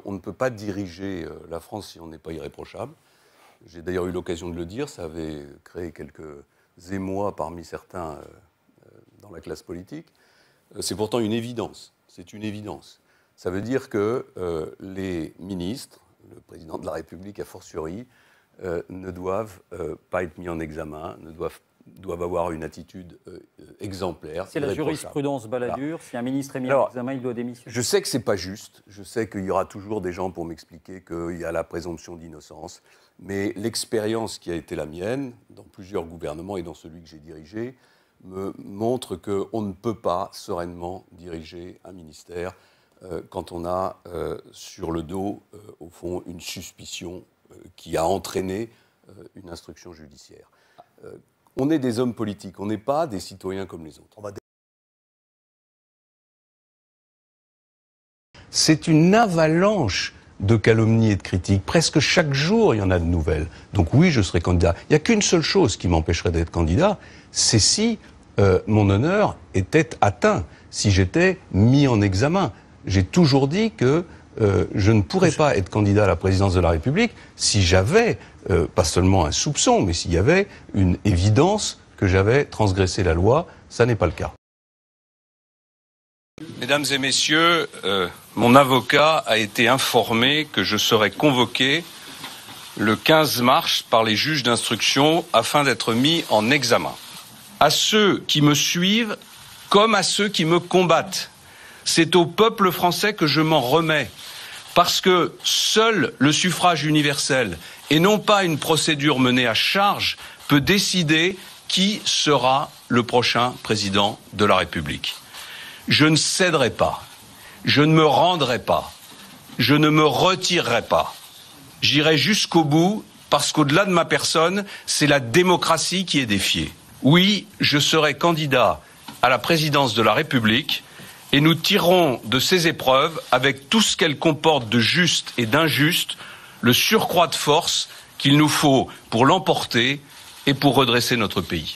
On ne peut pas diriger la France si on n'est pas irréprochable. J'ai d'ailleurs eu l'occasion de le dire, ça avait créé quelques émois parmi certains dans la classe politique. C'est pourtant une évidence, c'est une évidence. Ça veut dire que les ministres, le président de la République a fortiori, ne doivent pas être mis en examen, doivent avoir une attitude exemplaire. C'est la jurisprudence Balladur. Voilà. Si un ministre est mis en examen, il doit démissionner. Je sais que ce n'est pas juste. Je sais qu'il y aura toujours des gens pour m'expliquer qu'il y a la présomption d'innocence. Mais l'expérience qui a été la mienne, dans plusieurs gouvernements et dans celui que j'ai dirigé, me montre qu'on ne peut pas sereinement diriger un ministère quand on a sur le dos, au fond, une suspicion qui a entraîné une instruction judiciaire. On est des hommes politiques, on n'est pas des citoyens comme les autres. C'est une avalanche de calomnies et de critiques. Presque chaque jour, il y en a de nouvelles. Donc oui, je serai candidat. Il n'y a qu'une seule chose qui m'empêcherait d'être candidat, c'est si mon honneur était atteint, si j'étais mis en examen. J'ai toujours dit que je ne pourrais pas être candidat à la présidence de la République si j'avais, pas seulement un soupçon, mais s'il y avait une évidence que j'avais transgressé la loi. Ça n'est pas le cas. Mesdames et messieurs, mon avocat a été informé que je serai convoqué le 15 mars par les juges d'instruction afin d'être mis en examen. À ceux qui me suivent comme à ceux qui me combattent, c'est au peuple français que je m'en remets, parce que seul le suffrage universel, et non pas une procédure menée à charge, peut décider qui sera le prochain président de la République. Je ne céderai pas, je ne me rendrai pas, je ne me retirerai pas. J'irai jusqu'au bout parce qu'au-delà de ma personne, c'est la démocratie qui est défiée. Oui, je serai candidat à la présidence de la République et nous tirerons de ces épreuves, avec tout ce qu'elles comportent de juste et d'injuste, le surcroît de force qu'il nous faut pour l'emporter et pour redresser notre pays.